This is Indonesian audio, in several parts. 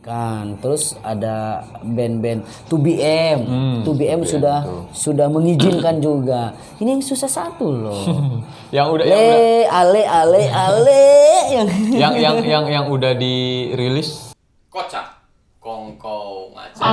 kan. Terus ada band-band 2BM. 2BM sudah mengizinkan juga. Ini yang susah satu loh. Yang udah yang udah dirilis Kocak Kongko Ngacak.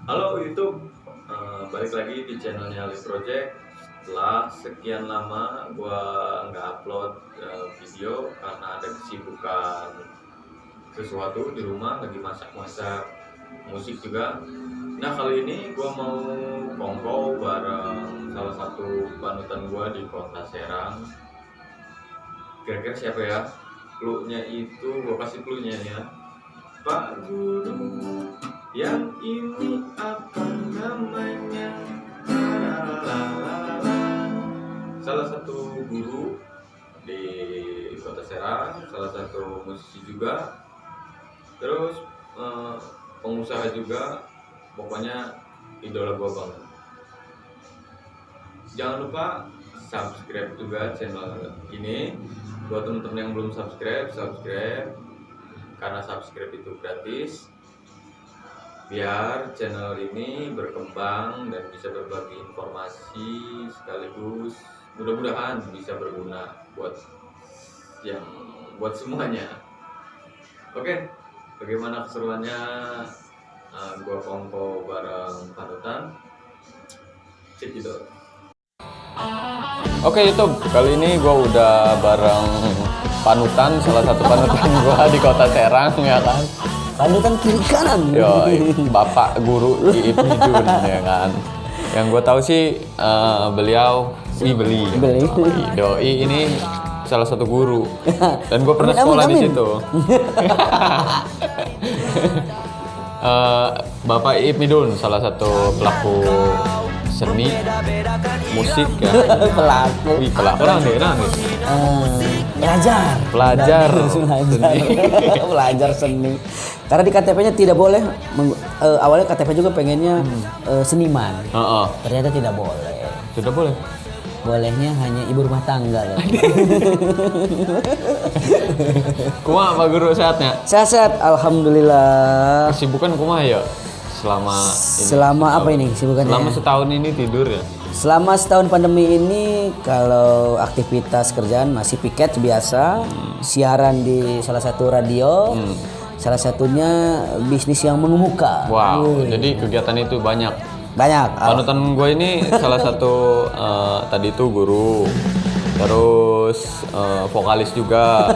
Halo YouTube, balik lagi di channelnya Ali Project. Setelah sekian lama gua nggak upload video karena ada kesibukan sesuatu di rumah, lagi masak-masak musik juga. Nah kali ini gua mau kongko bareng salah satu panutan gua di kota Serang. Kira-kira siapa ya? Clue-nya itu gua kasih clue-nya ya. Pak Guru, yang ini apa namanya? Salah satu guru di kota Serang, salah satu musisi juga, terus pengusaha juga, pokoknya idola gua banget. Jangan lupa subscribe juga channel ini. Buat temen-temen yang belum subscribe, karena subscribe itu gratis. Biar channel ini berkembang dan bisa berbagi informasi, sekaligus mudah-mudahan bisa berguna buat semuanya. Oke, bagaimana keseruannya gua kongko bareng panutan? Cek gitu. Oke YouTube, kali ini gua udah bareng panutan, salah satu panutan gua di kota Serang ya kan. Panutan kiri kanan. Yo, Bapak Guru Iip Midun ya kan. Yang gue tahu sih beliau doi ini salah satu guru dan gue pernah sekolah di situ. Bapak Iip Midun salah satu pelaku seni musik ya. Pelaku orang deh. Pelajar seni. Karena di KTP-nya tidak boleh awalnya KTP juga pengennya seniman. Ternyata tidak boleh. Tidak boleh. Bolehnya hanya ibu rumah tangga loh. Kumaha Pak Guru sehatnya? Sehat, alhamdulillah. Kesibukan kumaha ya? Selama apa ini kesibukannya? Selama setahun ini tidur ya? Selama setahun pandemi ini kalau aktivitas kerjaan masih piket biasa, siaran di salah satu radio, salah satunya bisnis yang mengemuka. Wow, jadi kegiatan itu banyak. Panutan gue ini salah satu tadi itu guru, terus vokalis juga.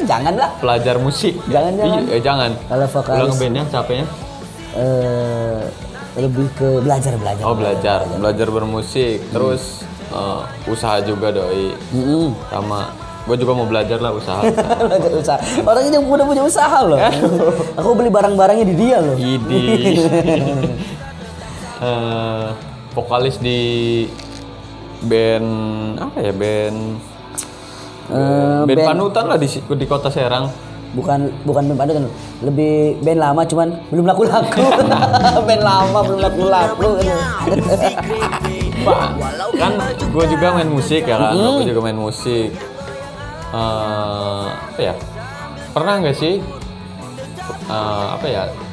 Janganlah. Pelajar musik. Jangan. Kalau vokalis. Ulang bandnya capeknya? Lebih ke belajar. Oh belajar bermusik, terus usaha juga doi. Sama gue juga mau belajar lah usaha. Belajar usaha. Orangnya udah punya usaha loh. Aku beli barang-barangnya di dia loh. Vokalis di band apa ya, band panutan lah di kota Serang. Bukan band panutan, lebih band lama cuman belum laku-laku. Band lama belum laku-laku. Kan gue juga main musik ya kan, gue juga main musik. Apa ya? Pernah nggak sih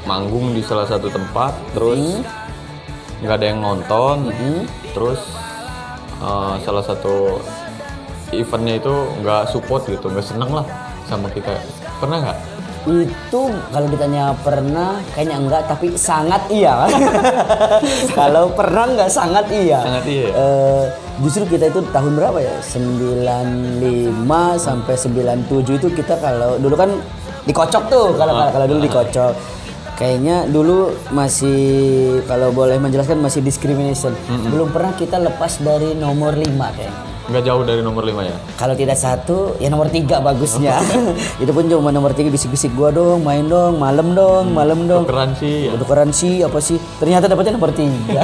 manggung di salah satu tempat, terus nggak ada yang nonton, terus salah satu eventnya itu nggak support gitu, nggak seneng lah sama kita. Pernah nggak? Itu kalau ditanya pernah, kayaknya enggak, tapi sangat iya. Kalau pernah enggak, sangat iya. Justru kita itu tahun berapa ya? 95 sampai 97 itu kita kalau dulu kan dikocok tuh, kalau dulu dikocok. Kayaknya dulu masih, kalau boleh menjelaskan, masih discrimination. Belum pernah kita lepas dari nomor 5 kayaknya. Nggak jauh dari nomor 5 ya? Kalau tidak 1, ya nomor 3 bagusnya. Itu pun cuma nomor 3, bisik-bisik gua dong, main dong, malam dong. Tukeran sih, apa sih? Ternyata dapatnya nomor 3.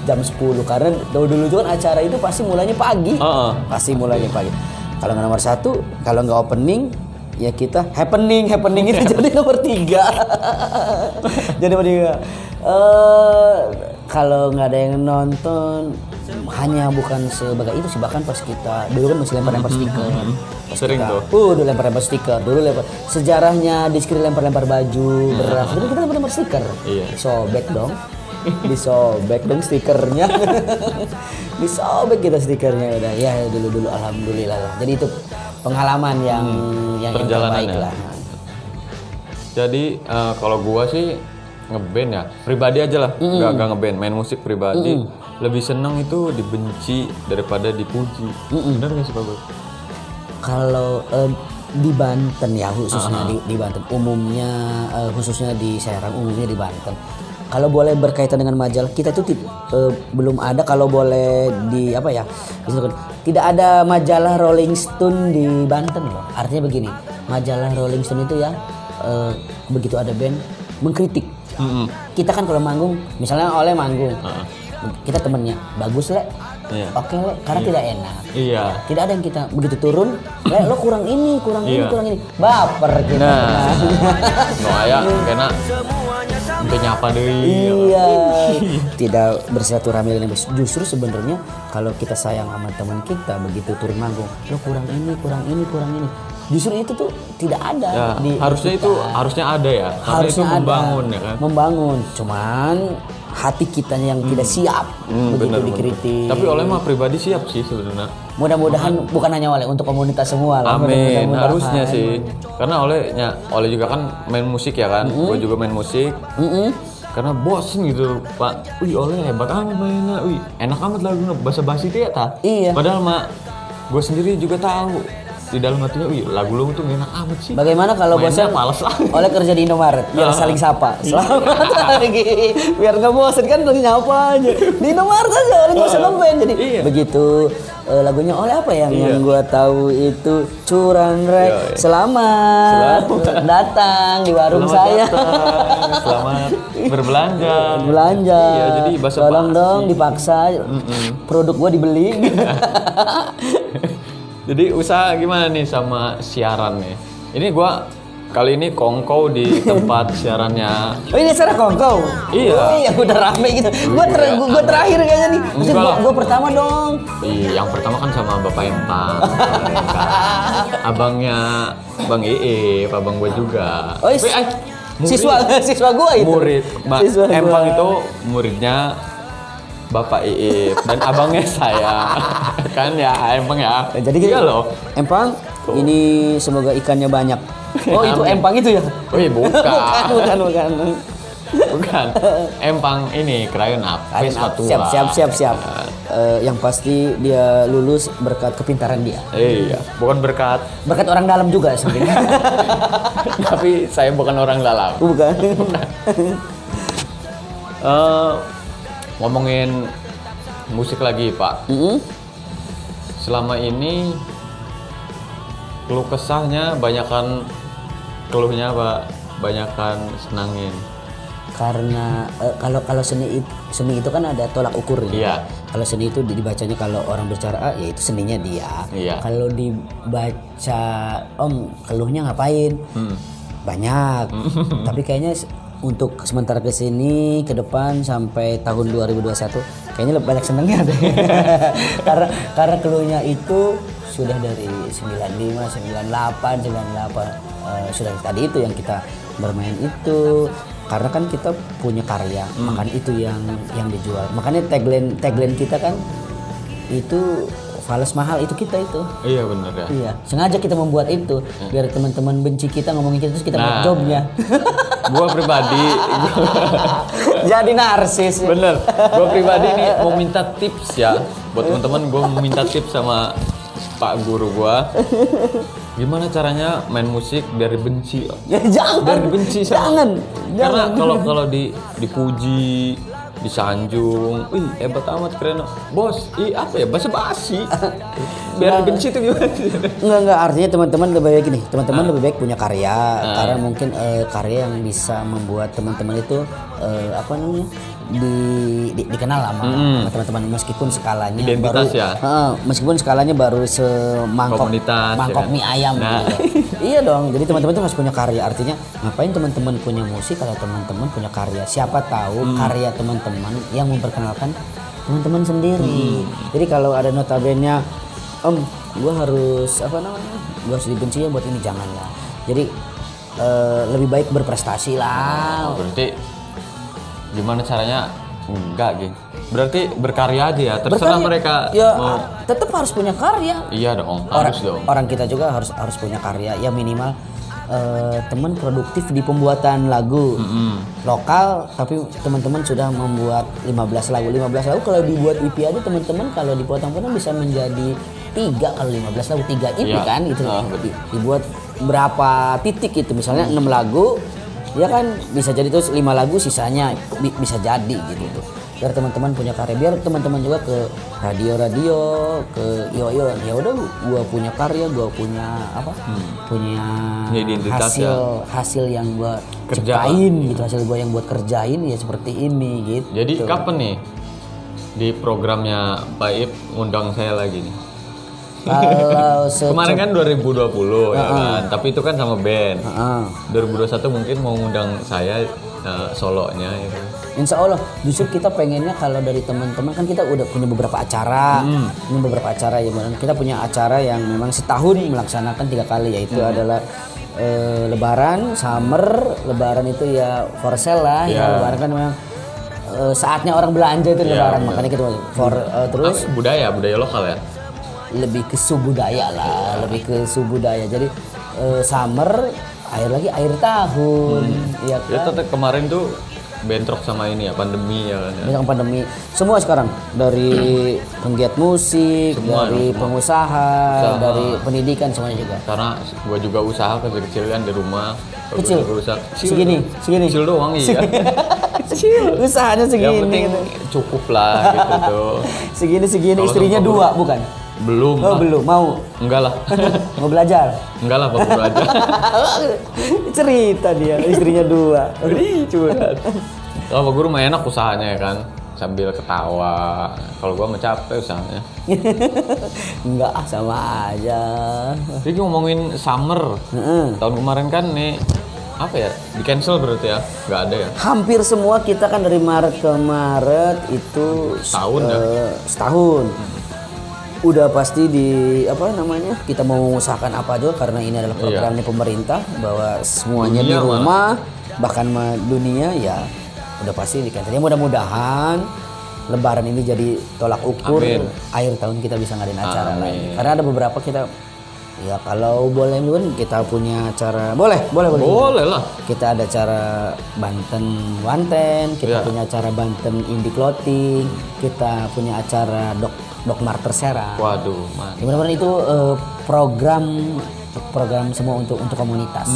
Jam 10, karena dulu itu kan acara itu pasti mulainya pagi. Pasti mulainya pagi. Kalau nggak nomor 1, kalau nggak opening, ya kita happening itu jadi nomor 3. Jadi nomor 3. Kalau nggak ada yang nonton, hanya bukan sebagai itu sih, bahkan pas kita dulu kan masih lempar stiker. Sering tuh. Dulu lempar stiker, sejarahnya di skrip lempar baju, beras. Dulu kita lempar stiker. Iya. Disobek dong stikernya. Disobek kita stikernya udah. Ya dulu alhamdulillah lah. Jadi itu pengalaman yang perjalanan terbaik ya. lah. Jadi kalau gua sih ngeband ya, pribadi aja lah, nggak ngeband, main musik pribadi. Lebih seneng itu dibenci daripada dipuji. Bener nggak sih Pak Boy? Kalau di Banten ya khususnya di Banten, umumnya khususnya di Serang, umumnya di Banten. Kalau boleh berkaitan dengan majalah, kita itu belum ada, kalau boleh di apa ya, tidak ada majalah Rolling Stone di Banten loh. Artinya begini, majalah Rolling Stone itu ya begitu ada band mengkritik. Kita kan kalau manggung, misalnya Oleh manggung, kita temennya bagus Le, oke Le, karena tidak enak. Iya. Tidak ada yang kita begitu turun, Le lo kurang ini, baper kita. Nah, no aya kena untuk nyapa deui. Iya. Tidak bersilaturahmi dengan justru sebenarnya kalau kita sayang sama teman kita begitu turun manggung, lo kurang ini. Justru itu tuh tidak ada ya, harusnya ada ya. Karena itu membangun ya kan. Membangun. Cuman hati kitanya yang tidak siap begitu dikritik. Tapi Oleh mah pribadi siap sih sebenarnya. Mudah-mudahan bukan hanya Oleh, untuk komunitas semua lah. Amin. Harusnya sih. Karena Oleh juga kan main musik ya kan. Gue juga main musik. Karena bosen gitu Pak. Wih Oleh hebat amat mainnya. Wih enak amat lagunya, basa-basi dia ta. Iya. Padahal mah gue sendiri juga tahu di dalam hatinya, wih lagu lu tuh enak amat sih. Bagaimana kalau bosan Oleh kerja di Indomaret, biar saling sapa. Selamat lagi, biar nggak bosan kan lagi nyapa aja. Di Indomaret aja Oleh nggak usah ngeband. Jadi begitu lagunya Oleh apa yang gua tahu itu Curan Rek. Selamat datang di warung saya. Selamat berbelanja. Iya, jadi tolong dong dipaksa produk gua dibeli. Jadi usaha gimana nih sama siaran nih? Ini gua kali ini kongkow di tempat siarannya. Oh ini acara kongkow? Iya. Oh iya udah rame gitu. Gua terakhir kayaknya nih. Maksudnya gua pertama dong. Iya, yang pertama kan sama Bapak Empang. Abangnya Bang abang gua juga. Oh siswa gua itu. Murid. Empang itu muridnya Bapak dan abangnya saya. Kan ya Empang ya. Jadi iya loh. Empang, ini semoga ikannya banyak. Oh itu Empang itu ya? Oh iya bukan. Bukan. Empang ini Crayon Up. Siap. Yang pasti dia lulus berkat kepintaran dia. Iya, bukan berkat orang dalam juga sebenarnya. Tapi saya bukan orang dalam. Bukan. Ngomongin musik lagi Pak. Selama ini keluh kesahnya banyakan keluhnya Pak, banyakan senangin. Karena kalau seni itu kan ada tolak ukurnya. Iya. Kalau seni itu dibacanya, kalau orang berbicara ya itu seninya dia. Iya. Kalau dibaca keluhnya ngapain? Banyak. Tapi kayaknya untuk sementara ke sini, ke depan sampai tahun 2021 kayaknya lebih banyak senengnya deh. karena keluhnya itu sudah dari 95, 98 sudah tadi itu yang kita bermain itu. Karena kan kita punya karya, makanya itu yang dijual. Makanya tagline kita kan itu fals mahal, itu kita itu. Iya benar ya. Iya, sengaja kita membuat itu biar teman-teman benci kita ngomongin kita terus kita buat jobnya. Gua pribadi jadi narsis. Bener. Gua pribadi nih mau minta tips ya buat teman-teman. Gua mau minta tips sama Pak Guru gua. Gimana caranya main musik biar dibenci? Ya jangan. Biar dibenci Jangan. Karena kalau dipuji, disanjung, wih hebat amat, keren bos, apa ya, basa-basi. Biar dibenci itu gimana? Enggak, artinya teman-teman lebih baik lebih baik punya karya. Karena mungkin karya yang bisa membuat teman-teman itu apa namanya dikenal lah sama teman-teman meskipun skalanya identitas baru ya? Meskipun skalanya baru semangkok Komunitas, mangkok ya kan? mie ayam Nah. gitu. Iya dong, jadi teman-teman tuh harus punya karya. Artinya ngapain teman-teman punya musik kalau teman-teman punya karya? Siapa tahu karya teman-teman yang memperkenalkan teman-teman sendiri. Jadi kalau ada notabene gue harus apa namanya, gue harus dibenci ya buat ini, janganlah. Jadi lebih baik berprestasi lah. Berarti gimana caranya? Enggak, geng. Berarti berkarya aja ya, terserah mereka ya mau. tetap harus punya karya. Iya dong, harus dong. Orang kita juga harus punya karya ya, minimal teman produktif di pembuatan lagu lokal, tapi teman-teman sudah membuat 15 lagu kalau dibuat EP aja teman-teman, kalau dipotong-potong bisa menjadi 3 kalau 15 lagu 3 EP Iya. kan gitu. Betul. Dibuat berapa titik gitu, misalnya 6 lagu ya kan, bisa jadi terus 5 lagu sisanya bisa jadi gitu. Biar teman-teman punya karya, biar teman-teman juga ke radio-radio, ke yo ya udah gua punya karya, gua punya apa? Punya Identitas ya. hasil yang gua Kerja. ciptain gitu, hasil gua yang buat kerjain ya seperti ini gitu. Jadi kapan nih di programnya Pak Ip ngundang saya lagi nih? Kalau Kemarin kan 2020 ya kan, tapi itu kan sama band. 2021 mungkin mau ngundang saya solonya ya kan. Insya Allah, justru kita pengennya kalau dari teman-teman kan kita udah punya beberapa acara, ini beberapa acara ya, kita punya acara yang memang setahun melaksanakan 3 kali, yaitu adalah Lebaran, Summer, Lebaran itu ya for sale lah, ya Lebaran kan memang saatnya orang belanja itu Lebaran, makanya kita terus budaya lokal ya. lebih ke subudaya lah, lebih ke subudaya. Jadi Summer akhir tahun, ya kan. Ya tetap kemarin tuh bentrok sama ini ya, pandemi ya kan. Banyak pandemi, semua sekarang dari penggiat musik, Semua, dari semua. pengusaha, dari pendidikan semuanya juga. Karena gua juga usaha kecil-kecil kan di rumah. Kecil? Gua usaha Segini? Kecil doang iya. Kecil, usahanya segini. Yang penting gitu. cukup lah gitu tuh. Segini, Kalau istrinya sama 2 bukan? Belum. Oh lah. belum, mau Enggak lah. mau belajar. Enggak lah, Pak Guru aja. Cerita dia, istrinya 2. Curhat. Kalau Pak Guru mah enak usahanya ya kan, sambil ketawa. Kalau gua mah capek usahanya. Enggak, sama aja. Jadi ngomongin Summer. Tahun kemarin kan nih apa ya? Di cancel berarti ya? Nggak ada ya? Hampir semua kita kan dari Maret ke Maret itu Setahun ya? setahun. Udah pasti di apa namanya, kita mau mengusahakan apa aja karena ini adalah programnya pemerintah bahwa semuanya di Dunia rumah bahkan dunia ya udah pasti di cancel. Ya mudah-mudahan Lebaran ini jadi tolak ukur. Amin. Akhir tahun kita bisa ngadain acara Amin. lagi. Karena ada beberapa kita ya kalau boleh duluan kita punya acara boleh. Boleh lah. Kita ada acara Banten Wanten, kita Iya. punya acara Banten Indie Clothing, kita punya acara Dok Marter Serang. Waduh, man. Ya, mudah-mudahan itu program semua untuk komunitas.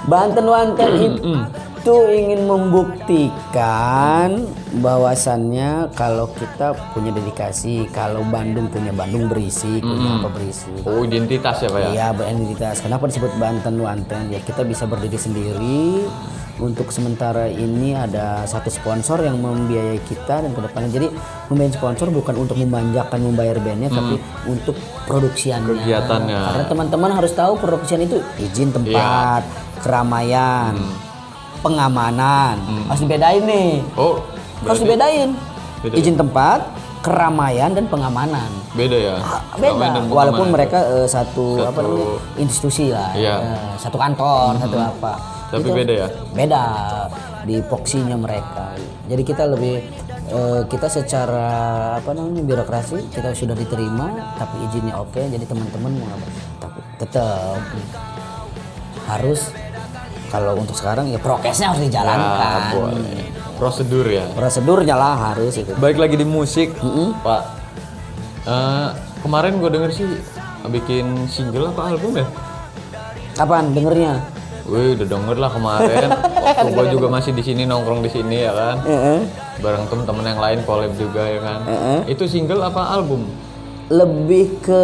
Banten Wanten itu ingin membuktikan bahwasannya kalau kita punya dedikasi, kalau Bandung punya Bandung berisik, punya apa berisik. Oh, identitas ya Pak ya? Iya, beridentitas. Kenapa disebut Banten Wanten? Ya kita bisa berdiri sendiri. Untuk sementara ini ada satu sponsor yang membiayai kita dan kedepannya. Jadi membiayai sponsor bukan untuk memanjakan membayar bandnya, tapi untuk produksiannya. Kegiatannya. Karena teman-teman harus tahu produksian itu izin tempat, keramaian, pengamanan. Harus dibedain nih. Oh, Harus berarti dibedain. Beda Izin tempat, keramaian dan pengamanan. beda ya? Beda, Keramaian dan walaupun pengamanan. mereka satu apa namanya, institusi lah, Iya. satu kantor, satu apa. Tapi Itu beda ya? Beda di voksinya mereka. Jadi kita lebih kita secara apa namanya birokrasi kita sudah diterima, tapi izinnya oke. Jadi teman-teman mau apa? Tapi tetap harus kalau untuk sekarang ya prokesnya harus dijalankan. Ya, boleh. Prosedur ya. Prosedurnya lah harus itu. Baik lagi di musik, Pak. Kemarin gue denger sih bikin single apa album ya? Kapan dengernya? Wih, udah denger lah kemarin. Waktu gue juga masih di sini nongkrong di sini ya kan. Bareng temen-temen yang lain collab juga ya kan. Itu single apa album? lebih ke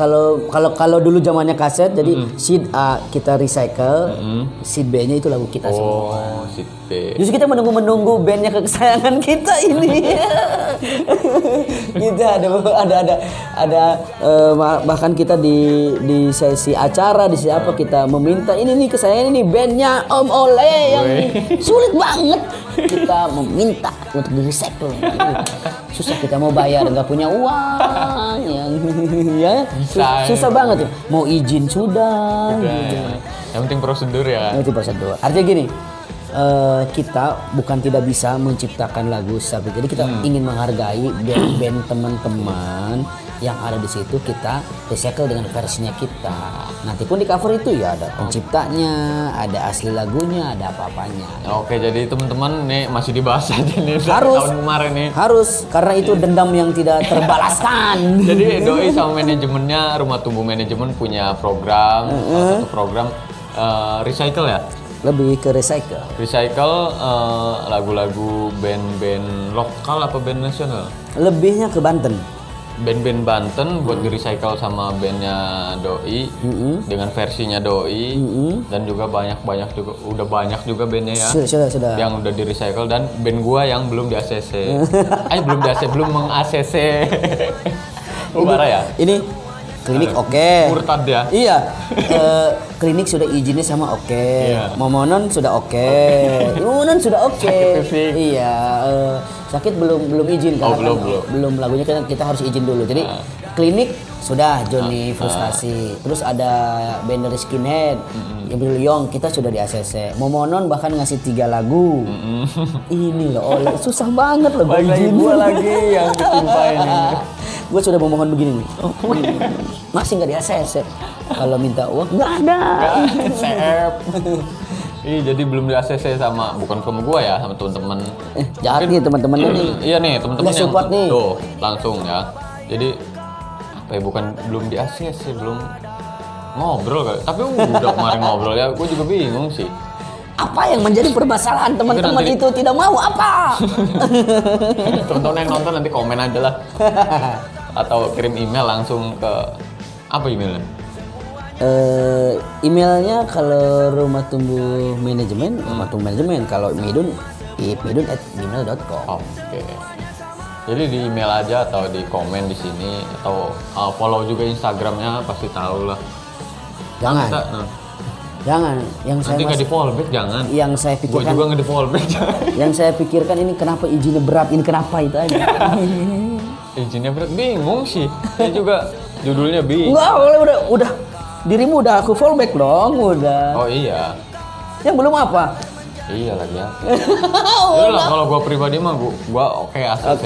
kalau dulu zamannya kaset, jadi seed A kita recycle, seed B-nya itu lagu kita semua. Oh, seed B. Justru kita menunggu bandnya kesayangan kita ini. Kita bahkan kita di sesi acara di sesi apa kita meminta ini nih kesayangan ini bandnya Om Ole yang sulit banget kita meminta untuk di recycle. Susah kita mau bayar nggak punya uang yang ya susah banget ya. Mau izin sudah. Gitu. Yang penting prosedur ya. Itu prosedur. Artinya gini, kita bukan tidak bisa menciptakan lagu, tapi jadi kita ingin menghargai band-band teman-teman yang ada di situ, kita recycle dengan versinya kita. Nanti pun di cover itu ya ada penciptanya, ada asli lagunya, ada apa-apanya. Oke, jadi teman-teman nih masih dibahas aja nih Harus. tahun kemarin nih. Harus, karena itu dendam yang tidak terbalaskan. Jadi Doi sama manajemennya Rumah Tumbuh Manajemen punya program, salah satu program recycle ya. Lebih ke recycle. Recycle lagu-lagu band-band lokal apa band nasional? Lebihnya ke Banten. Band-band Banten buat di-recycle sama bandnya Doi dengan versinya Doi dan juga banyak juga banyak bandnya ya Sudah. yang udah di-recycle dan band gua yang belum di ACC. belum meng-ACC. Ubara ya? Ini klinik oke. Murtad ya? Iya. Klinik sudah izinnya sama oke. Iya. Momonon sudah oke. Momonon sudah oke. Sakit fisik. Iya. Sakit belum izin Oh, karena belum. lagunya kan kita harus izin dulu. Jadi klinik sudah Johnny Frustasi. Terus ada band dari Skinhead, Ibril Yong, kita sudah di ACC. Momonon bahkan ngasih 3 lagu. Ini loh, susah banget loh gue izin. Gua lagi yang ketimpa ini. Gue sudah memohon begini nih. Masih nggak di ACC. Kalau minta uang nggak ada. CF. Iya, jadi belum di ACC bukan sama gua ya, sama teman-teman. Jahat nih teman-temannya nih. Iya nih, teman-teman Udah yang support nih. tuh langsung ya. Jadi apa ya, bukan belum di ACC, belum ngobrol kali. Tapi udah kemarin ngobrol ya, gua juga bingung sih. Apa yang menjadi permasalahan teman-teman nanti- itu tidak mau apa? Teman-teman yang nonton nanti komen aja lah. Atau kirim email langsung ke apa emailnya? Emailnya kalau Rumah Tumbuh Manajemen, Rumah Tumbuh Manajemen. Kalau Midun, midun@gmail.com. Oke. Jadi di email aja atau di komen di sini atau follow juga Instagramnya pasti tahu lah. Jangan, Nah, jangan. Yang saya nanti nggak di follow back jangan. yang saya Gue pikirkan, juga nggak di follow back jangan. yang saya pikirkan ini kenapa izinnya berat, ini kenapa itu aja. Izinnya berat, bingung sih. Saya juga judulnya bingung. Enggak, udah dirimu udah aku fallback dong, udah. Oh iya, Yang belum apa? iya lagi ya. Yalah, kalau gue pribadi mah gue oke asal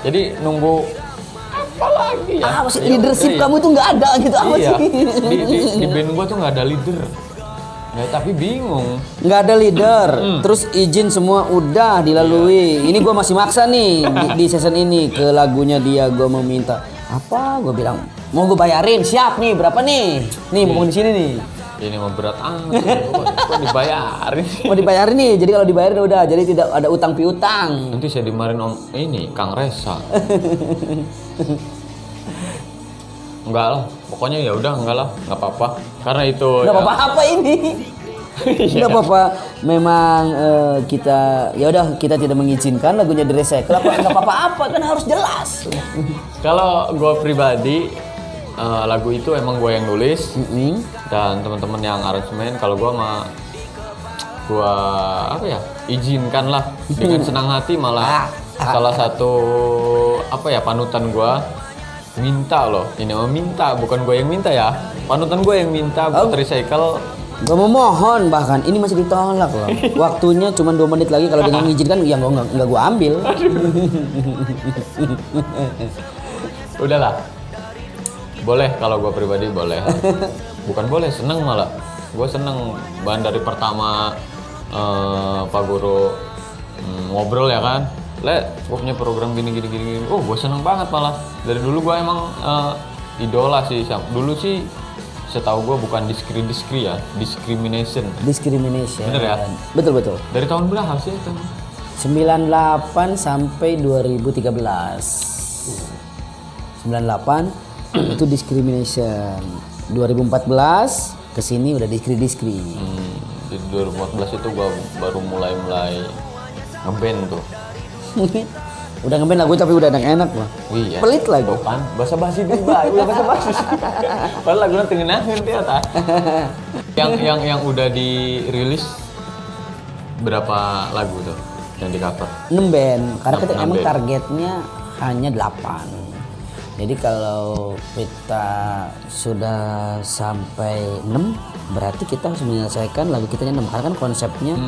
Jadi nunggu apa lagi ya? Apa sih leadership kamu itu nggak ada gitu apa Iya. sih? Di band gue tuh nggak ada leader. Ya, tapi bingung. Nggak ada leader, terus izin semua udah dilalui. Ini gue masih maksa nih di season ini ke lagunya dia gue meminta apa? Gue bilang mau gue bayarin, siap nih berapa nih? Nih mau di sini nih. Ini mah berat kok dibayarin sih. Mau dibayarin nih, jadi kalau dibayarin udah, jadi tidak ada utang piutang. Nanti saya dimarahin Kang Resa. Enggak lah, pokoknya ya udah enggak lah, enggak apa-apa. Karena itu Nggak apa-apa ini. Nggak apa-apa. Memang kita ya udah kita tidak mengizinkan lagunya di recycle. Nggak apa-apa kan harus jelas. Kalau gue pribadi lagu itu emang gue yang nulis dan teman-teman yang aransemen. Kalau gue apa ya, izinkan lah dengan senang hati. Malah salah satu apa ya, panutan gue minta loh, ini mah minta, bukan gue yang minta ya, panutan gue yang minta buat recycle. Gue memohon bahkan ini masih ditolak loh. Waktunya cuma 2 menit lagi, kalau dia mengizinkan ya nggak gue ambil. Udahlah, boleh kalau gue pribadi boleh. Bukan boleh, seneng malah. Gue seneng bahan dari pertama Pak Guru ngobrol ya kan. Gue punya program gini. Oh, gue seneng banget malah. Dari dulu gue emang idola sih. Dulu sih setahu gue bukan discrimination. Discrimination. Bener ya? Betul. Dari tahun berapa sih itu? 98 sampai 2013. 98 itu discrimination. 2014 kesini udah diskri. Di 2014 itu gua baru mulai ngeband tuh. Udah ngeband lagu tapi udah enak mah. Iya. Pelit lagu. Kan basa-basi juga, udah basa-basi. Padahal lagunya tengenangan ternyata. Yang udah dirilis berapa lagu tuh yang di cover? 6 band karena kita 6 emang band. targetnya hanya 8. Jadi kalau kita sudah sampai 6 berarti kita harus menyelesaikan lagu kita 6 karena kan konsepnya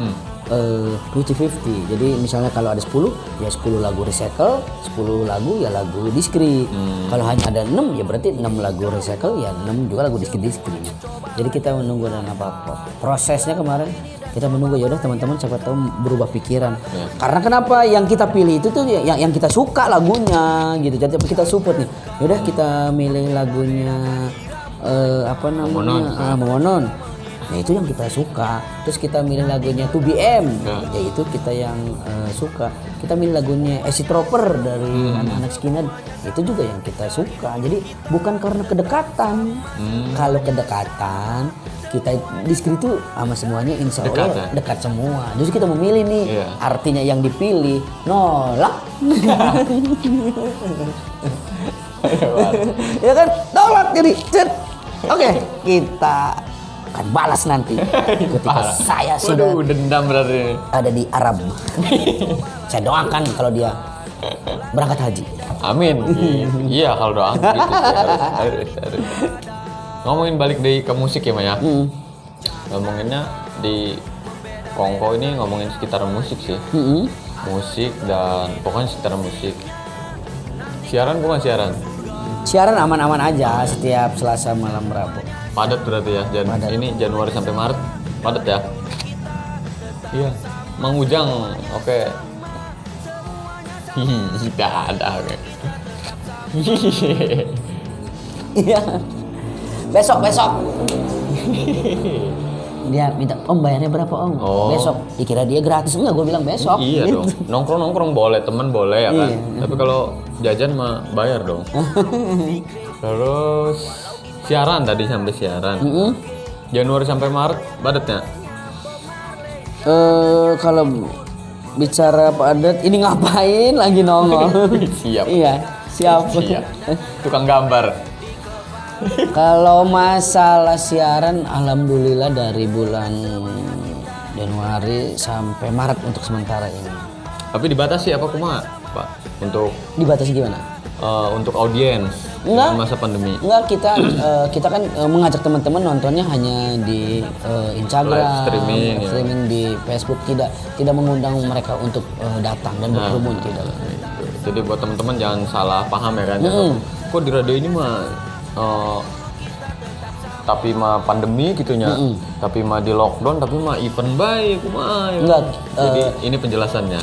50-50. Jadi misalnya kalau ada 10 ya 10 lagu recycle, 10 lagu ya lagu diskri. Kalau hanya ada 6 ya berarti 6 lagu recycle ya 6 juga lagu diskri. Jadi kita menunggu dan apa-apa. Prosesnya kemarin kita menunggu ya udah teman-teman siapa tahu berubah pikiran. Karena kenapa yang kita pilih itu tuh yang kita suka lagunya gitu. Jadi kita support nih. Ya udah kita milih lagunya apa namanya? Monon. Nah itu yang kita suka. Terus kita milih lagunya 2BM, yaitu kita yang suka. Kita milih lagunya Acid Trooper dari anak-anak Skinhead, itu juga yang kita suka. Jadi bukan karena kedekatan. Kalau kedekatan kita diskri itu sama semuanya insya Allah dekat semua. Justru kita memilih nih, artinya yang dipilih nolak. Ya kan, nolak jadi. Oke, kita akan balas nanti ketika saya sudah dendam berarti ada di Arab. Saya doakan kalau dia berangkat haji. Amin. Iya kalau doa gitu harus. Ngomongin balik ke musik ya Maya. Ngomonginnya di Kongko ini ngomongin sekitar musik sih. Musik dan pokoknya sekitar musik. Siaran gua nggak siaran. Siaran aman-aman aja setiap Selasa malam Rabu. Padat berarti ya. Ini Januari sampai Maret padat ya. Iya. Mang Ujang oke. Tidak ada oke. Iya. Besok. Dia minta om bayarnya berapa om? Besok. Dikira dia gratis enggak? Gue bilang besok. Iya gitu. dong. Nongkrong boleh, temen boleh ya kan. Tapi kalau jajan mah bayar dong. Terus siaran tadi sampai siaran. Januari sampai Maret padatnya. Kalau bicara padat ini ngapain lagi nongol? Siap. Iya, siap. Tukang gambar. Kalau masalah siaran, alhamdulillah dari bulan Januari sampai Maret untuk sementara ini. Tapi dibatasi apa kumaha, Pak? Untuk Dibatasi gimana? untuk audiens Enggak. masa pandemi. Enggak, kita kan mengajak teman-teman nontonnya hanya di Instagram, Live streaming, di Facebook, tidak mengundang mereka untuk datang dan berkerumun tidak. Jadi buat teman-teman jangan salah paham ya kan. Kok di radio ini mah tapi mah pandemi gitunya. Tapi mah di lockdown, tapi mah event baik kumaha. Enggak. Jadi ini penjelasannya.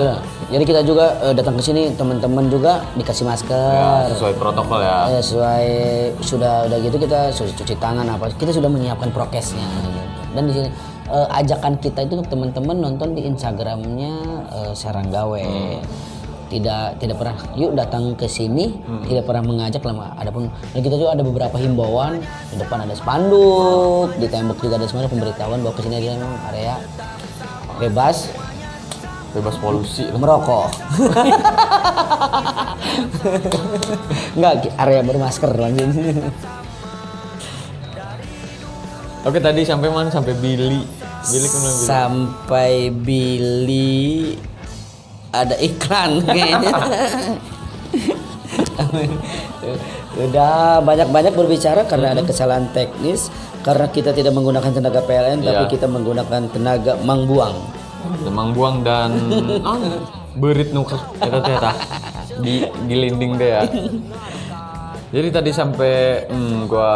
Jadi kita juga datang ke sini teman-teman juga dikasih masker. Ya, sesuai protokol ya. Sesuai udah gitu kita cuci tangan apa. Kita sudah menyiapkan prokesnya gitu. Dan di sini ajakan kita itu untuk teman-teman nonton di Instagramnya Saranggawe. Tidak pernah yuk datang ke sini, tidak pernah mengajak lama. Adapun dan kita juga ada beberapa himbauan, di depan ada spanduk, di tembok juga ada semua pemberitahuan bahwa kesini adalah memang area bebas polusi merokok. Enggak, area bermasker langsung. Oke, tadi sampai mana? Sampai Billy kemana Billy? Sampai Billy ada iklan kayaknya. Udah banyak berbicara karena ada kesalahan teknis, karena kita tidak menggunakan tenaga PLN tapi kita menggunakan tenaga mangbuang. Mangbuang dan berit nu eta di linding deh ya. Jadi tadi sampai gua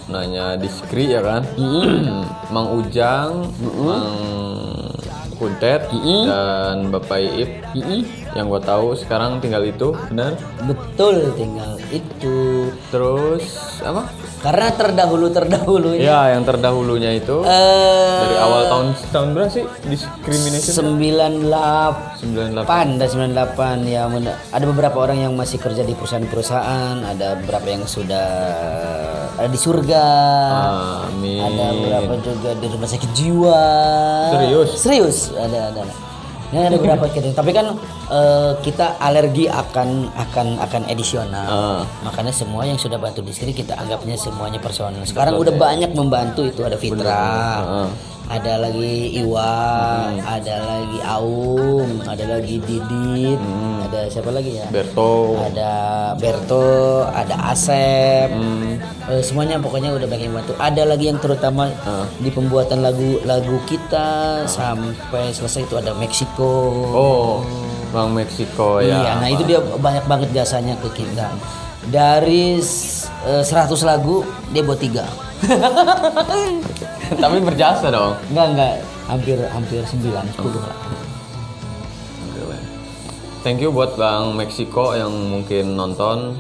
nanya diskri ya kan. Mang Ujang, Mang Kuntet dan Bapak Iip yang gue tahu sekarang tinggal itu, benar? Betul, tinggal itu. Terus apa? Karena terdahulunya. Ya, yang terdahulunya itu dari awal tahun tahun berapa sih discrimination? 98 dan 98 ya, ada beberapa orang yang masih kerja di perusahaan-perusahaan, ada beberapa yang sudah ada di surga, Amin. ada beberapa juga di rumah sakit jiwa. Serius ada. Ya, ada beberapa gitu. Tapi kan kita alergi akan edisional. Makanya semua yang sudah bantu di sini kita anggapnya semuanya personal. Sekarang udah banyak membantu, itu ada Fitra. Ada lagi Iwa, ada lagi Aung, ada lagi Didit, ada siapa lagi ya? Ada Berto, ada Asep. Semuanya pokoknya udah banyak yang bantu. Ada lagi yang terutama di pembuatan lagu kita sampai selesai itu ada Meksiko. Oh, Bang Meksiko ya. Iya, nah itu dia banyak banget jasanya ke kita. Dari 100 lagu dia buat 3. Tapi berjasa dong. Enggak, hampir 9, 10 lah. Thank you buat Bang Meksiko yang mungkin nonton.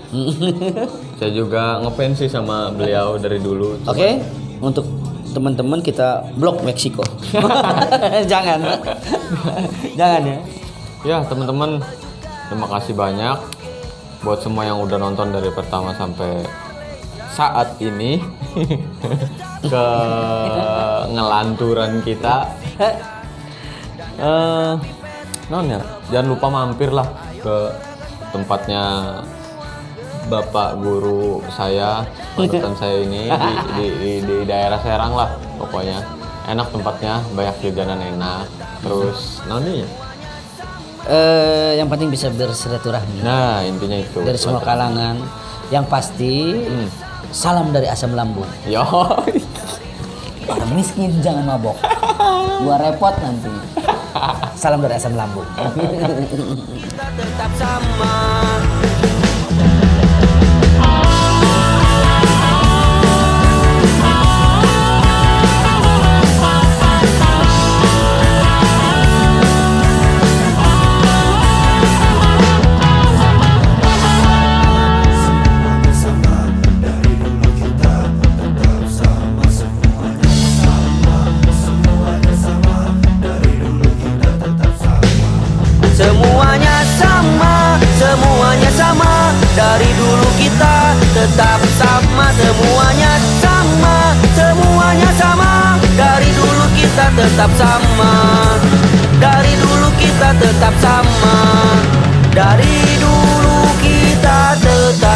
Saya juga ngefans sih sama beliau dari dulu. Oke, untuk teman-teman kita blok Meksiko. Jangan ya. Ya teman-teman, terima kasih banyak buat semua yang udah nonton dari pertama sampai saat ini. Ke ngelanturan kita. Ya, jangan lupa mampir lah ke tempatnya Bapak Guru saya, panutan saya ini di daerah Serang lah pokoknya. Enak tempatnya, banyak jajanan enak. Terus yang penting bisa bersilaturahmi. Nah, intinya itu. Dari semua kalangan. Yang pasti salam dari asam lambung. Yo. Orang miskin jangan mabok. Gua repot nanti. Salam dari asam lambung. Kita tetap sama. Semuanya sama, dari dulu kita tetap sama. Semuanya sama, semuanya sama, dari dulu kita tetap sama. Dari dulu kita tetap sama. Dari dulu kita tetap